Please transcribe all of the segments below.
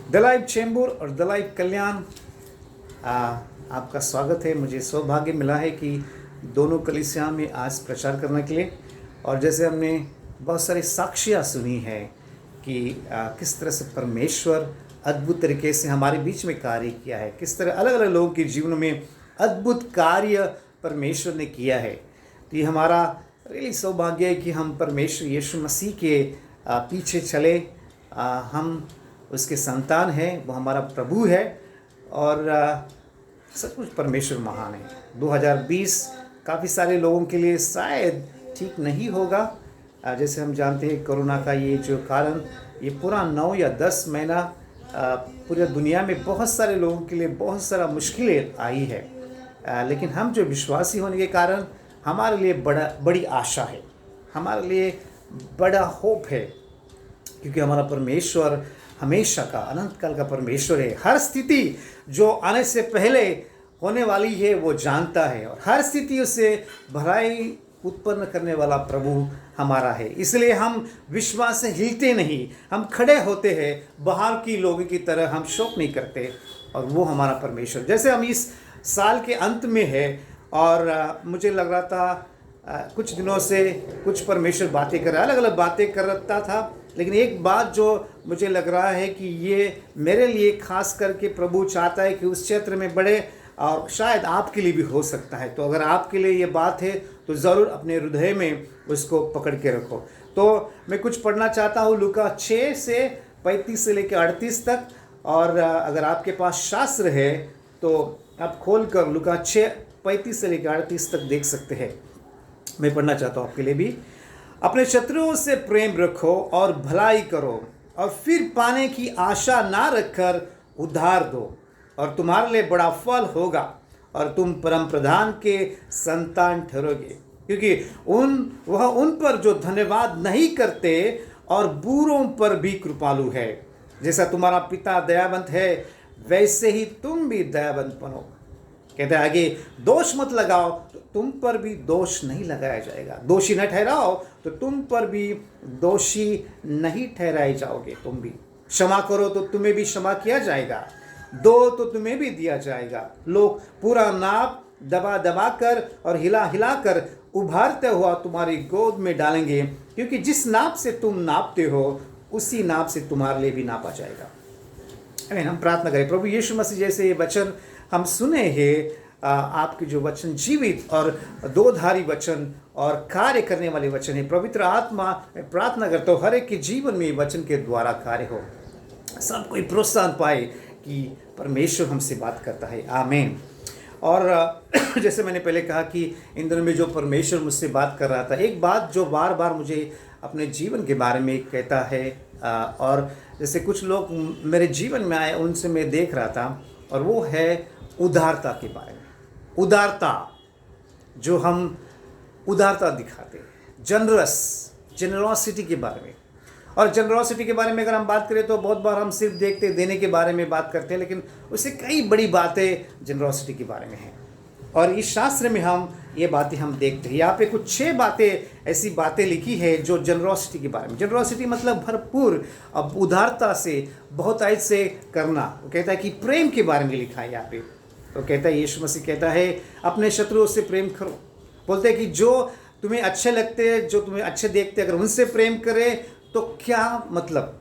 The live Chembur और the live कल्याण, आपका स्वागत है। मुझे सौभाग्य मिला है कि दोनों कलीसिया में आज प्रचार करने के लिए, और जैसे हमने बहुत सारी साक्षियाँ सुनी हैं कि किस तरह से परमेश्वर अद्भुत तरीके से हमारे बीच में कार्य किया है, किस तरह अलग अलग लोगों के जीवन में अद्भुत कार्य परमेश्वर ने किया है। तो ये हमारा रियली सौभाग्य है कि हम परमेश्वर यीशु मसीह के पीछे चले। हम उसके संतान हैं, वो हमारा प्रभु है और सचमुच परमेश्वर महान है। 2020 काफ़ी सारे लोगों के लिए शायद ठीक नहीं होगा। जैसे हम जानते हैं कोरोना का ये जो कारण, ये पूरा 9 या 10 महीना पूरी दुनिया में बहुत सारे लोगों के लिए बहुत सारा मुश्किलें आई है। लेकिन हम जो विश्वासी होने के कारण हमारे लिए बड़ी आशा है, हमारे लिए बड़ा होप है, क्योंकि हमारा परमेश्वर हमेशा का अनंत काल का परमेश्वर है। हर स्थिति जो आने से पहले होने वाली है वो जानता है, और हर स्थिति उससे भलाई उत्पन्न करने वाला प्रभु हमारा है। इसलिए हम विश्वास से हिलते नहीं, हम खड़े होते हैं। बाहर की लोगों की तरह हम शोक नहीं करते, और वो हमारा परमेश्वर। जैसे हम इस साल के अंत में है, और मुझे लग रहा था कुछ दिनों से कुछ परमेश्वर बातें कर रहा, अलग अलग बातें कर रहा था, लेकिन एक बात जो मुझे लग रहा है कि ये मेरे लिए खास करके प्रभु चाहता है कि उस क्षेत्र में बढ़े, और शायद आपके लिए भी हो सकता है। तो अगर आपके लिए ये बात है तो ज़रूर अपने हृदय में उसको पकड़ के रखो। तो मैं कुछ पढ़ना चाहता हूँ लूका 6 से 35 से लेकर 38 तक, और अगर आपके पास शास्त्र है तो आप खोल कर लूका 6 35 से लेकर 38 तक देख सकते हैं। मैं पढ़ना चाहता हूँ आपके लिए भी। अपने शत्रुओं से प्रेम रखो और भलाई करो, और फिर पाने की आशा ना रखकर उधार दो, और तुम्हारे लिए बड़ा फल होगा, और तुम परम प्रधान के संतान ठहरोगे, क्योंकि वह उन पर जो धन्यवाद नहीं करते और बूढ़ों पर भी कृपालु है। जैसा तुम्हारा पिता दयावंत है, वैसे ही तुम भी दयावंत बनो। कहते हैं आगे, दोष मत लगाओ तो तुम पर भी दोष नहीं लगाया जाएगा, दोषी न ठहराओ तो तुम पर भी दोषी नहीं ठहराए जाओगे। तुम भी क्षमा करो तो तुम्हें भी क्षमा किया जाएगा, दो तो तुम्हें भी दिया जाएगा। लोग पूरा नाप दबा दबा कर और हिला हिला कर उभारते हुआ तुम्हारी गोद में डालेंगे, क्योंकि जिस नाप से तुम नापते हो उसी नाप से तुम्हारे लिए भी नापा जाएगा। हम प्रार्थना करें। प्रभु यीशु मसीह, जैसे ये वचन हम सुने हैं, आपके जो वचन जीवित और दोधारी वचन और कार्य करने वाले वचन है। पवित्र आत्मा, मैं प्रार्थना करता हूँ हर एक के जीवन में वचन के द्वारा कार्य हो, सब कोई प्रोत्साहन पाए कि परमेश्वर हमसे बात करता है। आमीन। और जैसे मैंने पहले कहा कि इन दिनों में जो परमेश्वर मुझसे बात कर रहा था, एक बात जो बार बार मुझे अपने जीवन के बारे में कहता है, और जैसे कुछ लोग मेरे जीवन में आए उनसे मैं देख रहा था, और वो है उदारता के बारे में। उदारता, जो हम उदारता दिखाते हैं, जेनरॉसिटी के बारे में। और जेनरॉसिटी के बारे में अगर हम बात करें तो बहुत बार हम सिर्फ देखते देने के बारे में बात करते हैं, लेकिन उससे कई बड़ी बातें जेनरॉसिटी के बारे में हैं, और इस शास्त्र में हम ये बातें हम देखते हैं। यहाँ पे कुछ 6 बातें, ऐसी बातें लिखी है जो जेनरॉसिटी के बारे में। जेनरॉसिटी मतलब भरपूर, अब उदारता से, बहुत ऐसे करना। वो कहता है कि प्रेम के बारे में लिखा है यहाँ पे। तो कहता है, यीशु मसीह कहता है अपने शत्रुओं से प्रेम करो। बोलते हैं कि जो तुम्हें अच्छे लगते हैं, जो तुम्हें अच्छे देखते हैं, अगर उनसे प्रेम करे तो क्या मतलब,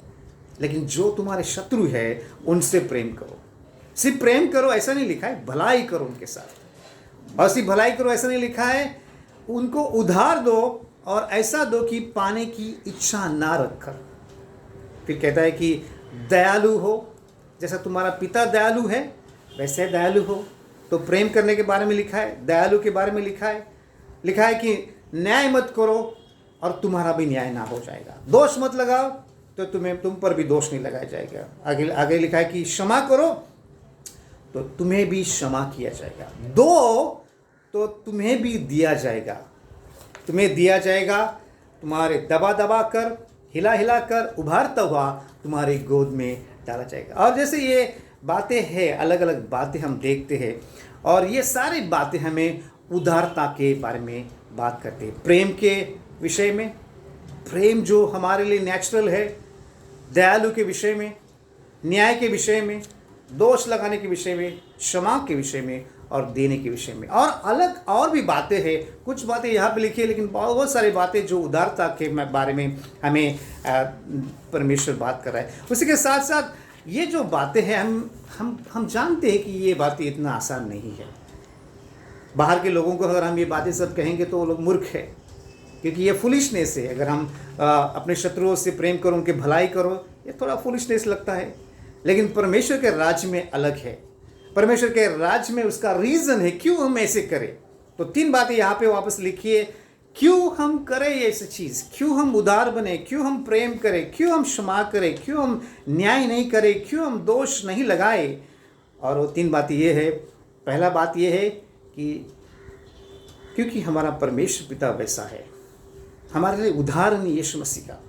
लेकिन जो तुम्हारे शत्रु है उनसे प्रेम करो। सिर्फ प्रेम करो ऐसा नहीं लिखा है, भलाई करो उनके साथ। और सिर्फ भलाई करो ऐसा नहीं लिखा है, उनको उधार दो, और ऐसा दो कि पाने की इच्छा ना रखकर। फिर कहता है कि दयालु हो, जैसा तुम्हारा पिता दयालु है वैसे दयालु हो। तो प्रेम करने के बारे में लिखा है, दयालु के बारे में लिखा है कि न्याय मत करो और तुम्हारा भी न्याय ना हो जाएगा। दोष मत लगाओ तो तुम पर भी दोष नहीं लगाया जाएगा। आगे लिखा है कि क्षमा करो तो तुम्हें भी क्षमा किया जाएगा, दो तो तुम्हें भी दिया जाएगा। तुम्हें दिया जाएगा, तुम्हारे दबा दबा कर, हिला हिला कर, उभारता हुआ तुम्हारी गोद में डाला जाएगा। और जैसे ये बातें हैं, अलग अलग बातें हम देखते हैं, और ये सारी बातें हमें उदारता के बारे में बात करते हैं। प्रेम के विषय में, प्रेम जो हमारे लिए नेचुरल है, दयालु के विषय में, न्याय के विषय में, दोष लगाने के विषय में, क्षमा के विषय में और देने के विषय में। और अलग और भी बातें हैं, कुछ बातें यहाँ पे लिखी है, लेकिन बहुत सारी बातें जो उदारता के बारे में हमें परमेश्वर बात कर रहा है। उसी के साथ साथ ये जो बातें हैं, हम जानते हैं कि ये बातें इतना आसान नहीं है। बाहर के लोगों को अगर हम ये बातें सब कहेंगे तो वो लोग मूर्ख है, क्योंकि ये फुलिशनेस है। अगर हम अपने शत्रुओं से प्रेम करो, उनकी भलाई करो, ये थोड़ा फुलिशनेस लगता है। लेकिन परमेश्वर के राज्य में अलग है। परमेश्वर के राज्य में उसका रीज़न है क्यों हम ऐसे करें। तो 3 बातें यहाँ पे वापस लिखिए, क्यों हम करें ये ऐसी चीज़, क्यों हम उदार बने, क्यों हम प्रेम करें, क्यों हम क्षमा करें, क्यों हम न्याय नहीं करें, क्यों हम दोष नहीं लगाए। और वो 3 बातें ये है। पहला बात ये है कि क्योंकि हमारा परमेश्वर पिता वैसा है। हमारे लिए उदाहरण यीशु मसीह का।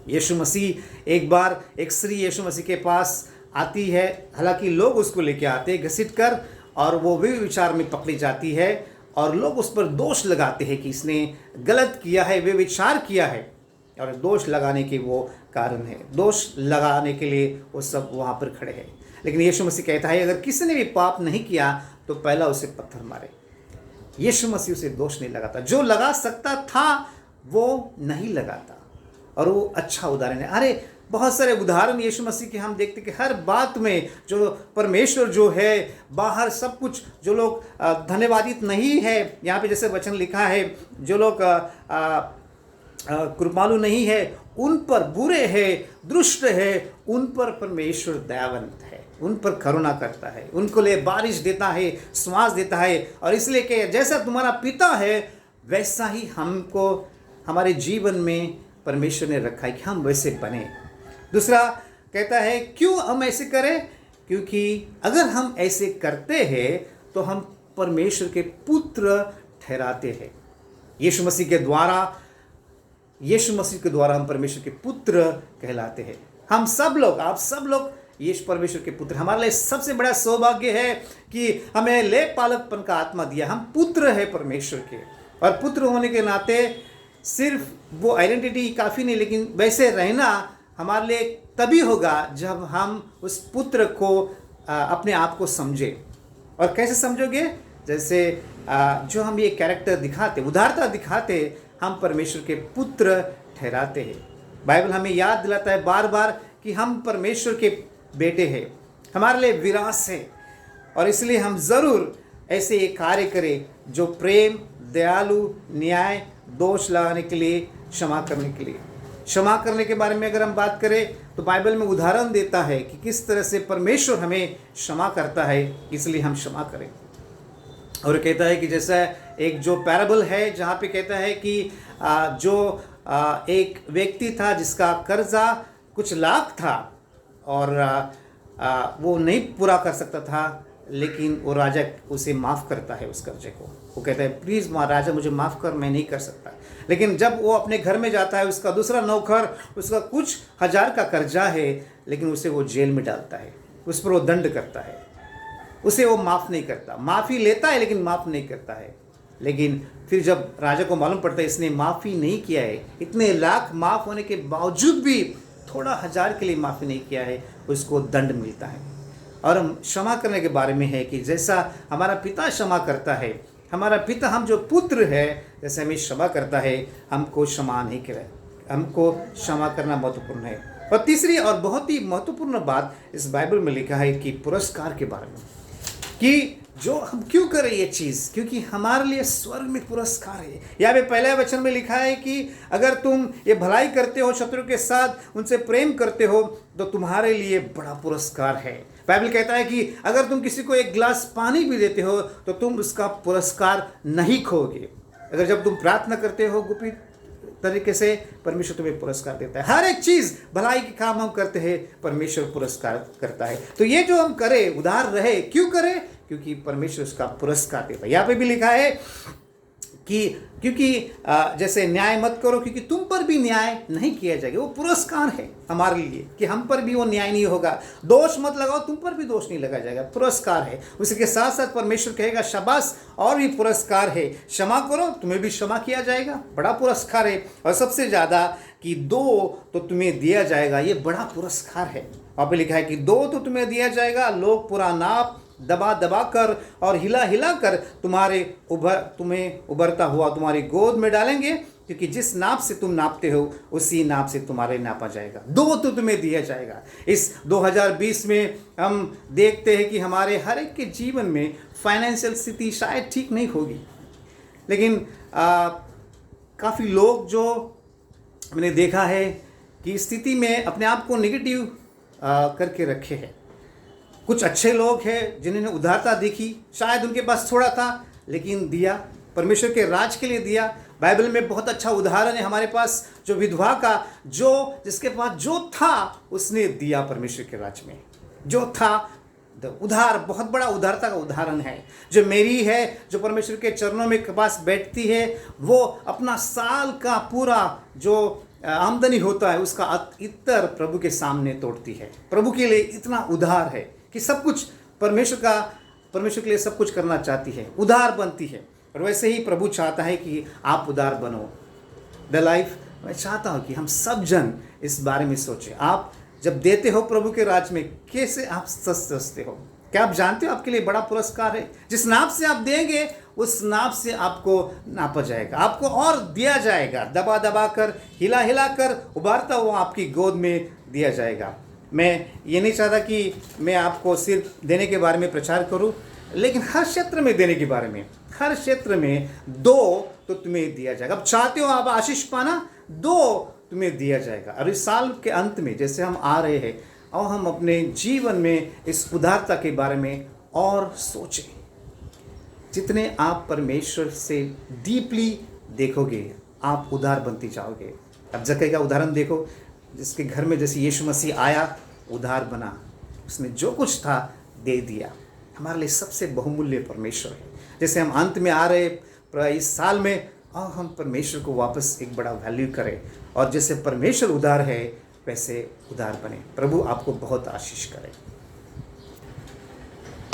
यीशु मसीह एक बार एक स्त्री यीशु मसीह के पास आती है, हालांकि लोग उसको लेके आते हैं घसीट कर, और वो भी विचार में पकड़ी जाती है और लोग उस पर दोष लगाते हैं कि इसने गलत किया है, वे विचार किया है, और दोष लगाने के वो कारण है। दोष लगाने के लिए वो सब वहाँ पर खड़े हैं। लेकिन यीशु मसीह कहता है अगर किसी ने भी पाप नहीं किया तो पहला उसे पत्थर मारे। यीशु मसीह उसे दोष नहीं लगाता, जो लगा सकता था वो नहीं लगाता, और वो अच्छा उदाहरण है। अरे बहुत सारे उदाहरण यीशु मसीह के हम देखते कि हर बात में जो परमेश्वर जो है, बाहर सब कुछ जो लोग धन्यवादित नहीं है, यहाँ पे जैसे वचन लिखा है, जो लोग कृपालु नहीं है, उन पर बुरे है, दुष्ट है, उन पर परमेश्वर दयावंत है, उन पर करुणा करता है, उनको लिए बारिश देता है, श्वास देता है। और इसलिए कि जैसा तुम्हारा पिता है वैसा ही हमको हमारे जीवन में परमेश्वर ने रखा है कि हम वैसे बने। दूसरा कहता है क्यों हम ऐसे करें, क्योंकि अगर हम ऐसे करते हैं तो हम परमेश्वर के पुत्र ठहराते हैं। यीशु मसीह के द्वारा हम परमेश्वर के पुत्र कहलाते हैं। हम सब लोग, आप सब लोग यीशु परमेश्वर के पुत्र। हमारे लिए सबसे बड़ा सौभाग्य है कि हमें ले पालकपन का आत्मा दिया। हम पुत्र हैं परमेश्वर के, और पुत्र होने के नाते सिर्फ वो आइडेंटिटी काफ़ी नहीं, लेकिन वैसे रहना हमारे लिए तभी होगा जब हम उस पुत्र को अपने आप को समझे। और कैसे समझोगे? जैसे जो हम ये कैरेक्टर दिखाते, उदारता दिखाते, हम परमेश्वर के पुत्र ठहराते हैं। बाइबल हमें याद दिलाता है बार बार कि हम परमेश्वर के बेटे हैं, हमारे लिए विरासत है, और इसलिए हम ज़रूर ऐसे एक कार्य करें जो प्रेम, दयालु, न्याय, दोष लगाने के लिए, क्षमा करने के लिए। क्षमा करने के बारे में अगर हम बात करें तो बाइबल में उदाहरण देता है कि किस तरह से परमेश्वर हमें क्षमा करता है, इसलिए हम क्षमा करें। और कहता है कि जैसा एक जो पैराबल है जहाँ पे कहता है कि एक व्यक्ति था जिसका कर्जा कुछ लाख था, और वो नहीं पूरा कर सकता था, लेकिन वो राजा उसे माफ़ करता है उस कर्जे को। वो कहता है प्लीज़ राजा मुझे माफ़ कर, मैं नहीं कर सकता। लेकिन जब वो अपने घर में जाता है, उसका दूसरा नौकर, उसका कुछ हजार का कर्जा है, लेकिन उसे वो जेल में डालता है, उस पर वो दंड करता है, उसे वो माफ़ नहीं करता। माफ़ी लेता है लेकिन माफ़ नहीं करता है। लेकिन फिर जब राजा को मालूम पड़ता है इसने माफ़ी नहीं किया है, इतने लाख माफ़ होने के बावजूद भी थोड़ा हजार के लिए माफ़ी नहीं किया है, उसको दंड मिलता है। और हम क्षमा करने के बारे में है कि जैसा हमारा पिता क्षमा करता है, हमारा पिता, हम जो पुत्र है, जैसे हमें क्षमा करता है, हमको क्षमा नहीं करें, हमको क्षमा करना महत्वपूर्ण है। और तीसरी और बहुत ही महत्वपूर्ण बात इस बाइबल में लिखा है कि पुरस्कार के बारे में, कि जो हम क्यों करें ये चीज़, क्योंकि हमारे लिए स्वर्ग में पुरस्कार है। यहाँ पे पहले वचन में लिखा है कि अगर तुम ये भलाई करते हो, शत्रु के साथ उनसे प्रेम करते हो, तो तुम्हारे लिए बड़ा पुरस्कार है। बाइबल कहता है कि अगर तुम किसी को एक गिलास पानी भी देते हो तो तुम उसका पुरस्कार नहीं खोगे। अगर जब तुम प्रार्थना करते हो गुप्त तरीके से, परमेश्वर तुम्हें पुरस्कार देता है। हर एक चीज़, भलाई के काम हम करते हैं, परमेश्वर पुरस्कार करता है। तो ये जो हम करें, उदार रहे, क्यों करें? क्योंकि परमेश्वर उसका पुरस्कार देता है। यहाँ पे भी लिखा है कि क्योंकि जैसे न्याय मत करो, क्योंकि तुम पर भी न्याय नहीं किया जाएगा। वो पुरस्कार है हमारे लिए कि हम पर भी वो न्याय नहीं होगा। दोष मत लगाओ, तुम पर भी दोष नहीं लगाया जाएगा, पुरस्कार है। उसके साथ साथ परमेश्वर कहेगा शाबाश, और भी पुरस्कार है, क्षमा करो, तुम्हें भी क्षमा किया जाएगा, बड़ा पुरस्कार है। और सबसे ज़्यादा कि दो तो तुम्हें दिया जाएगा, ये बड़ा पुरस्कार है। वहाँ पे लिखा है कि 2 तो तुम्हें दिया जाएगा, लोग पूरा नाप दबा दबा कर और हिला हिला कर तुम्हें उभरता हुआ तुम्हारी गोद में डालेंगे, क्योंकि जिस नाप से तुम नापते हो उसी नाप से तुम्हारे नापा जाएगा। 2 तो तुम्हें दिया जाएगा। इस 2020 में हम देखते हैं कि हमारे हर एक के जीवन में फाइनेंशियल स्थिति शायद ठीक नहीं होगी, लेकिन काफ़ी लोग जो मैंने देखा है कि स्थिति में अपने आप को नेगेटिव करके रखे हैं। कुछ अच्छे लोग हैं जिन्होंने उदारता देखी, शायद उनके पास थोड़ा था लेकिन दिया, परमेश्वर के राज के लिए दिया। बाइबल में बहुत अच्छा उदाहरण है हमारे पास, जो विधवा का, जो जिसके पास जो था उसने दिया परमेश्वर के राज में, जो था उधार, बहुत बड़ा उदारता का उदाहरण है। जो मेरी है, जो परमेश्वर के चरणों में के पास बैठती है, वो अपना साल का पूरा जो आमदनी होता है उसका इतर प्रभु के सामने तोड़ती है। प्रभु के लिए इतना उधार है कि सब कुछ परमेश्वर के लिए सब कुछ करना चाहती है, उधार बनती है। और वैसे ही प्रभु चाहता है कि आप उधार बनो। द लाइफ, मैं चाहता हूँ कि हम सब जन इस बारे में सोचें। आप जब देते हो प्रभु के राज में, कैसे आप सस्ते हो? क्या आप जानते हो आपके लिए बड़ा पुरस्कार है? जिस नाप से आप देंगे उस नाप से आपको नापा जाएगा, आपको और दिया जाएगा, दबा दबा कर, हिला हिला कर, उभारता हुआ आपकी गोद में दिया जाएगा। मैं ये नहीं चाहता कि मैं आपको सिर्फ देने के बारे में प्रचार करूं, लेकिन हर क्षेत्र में देने के बारे में, हर क्षेत्र में 2 तो तुम्हें दिया जाएगा। अब चाहते हो आप आशीष पाना, 2 तुम्हें दिया जाएगा। और इस साल के अंत में जैसे हम आ रहे हैं, और हम अपने जीवन में इस उदारता के बारे में और सोचें। जितने आप परमेश्वर से डीपली देखोगे, आप उदार बनती जाओगे। अब जक्कई का उदाहरण देखो, जिसके घर में जैसे यीशु मसीह आया, उधार बना, उसने जो कुछ था दे दिया। हमारे लिए सबसे बहुमूल्य परमेश्वर है। जैसे हम अंत में आ रहे इस साल में, और हम परमेश्वर को वापस एक बड़ा वैल्यू करें, और जैसे परमेश्वर उदार है वैसे उदार बने। प्रभु आपको बहुत आशीष करे।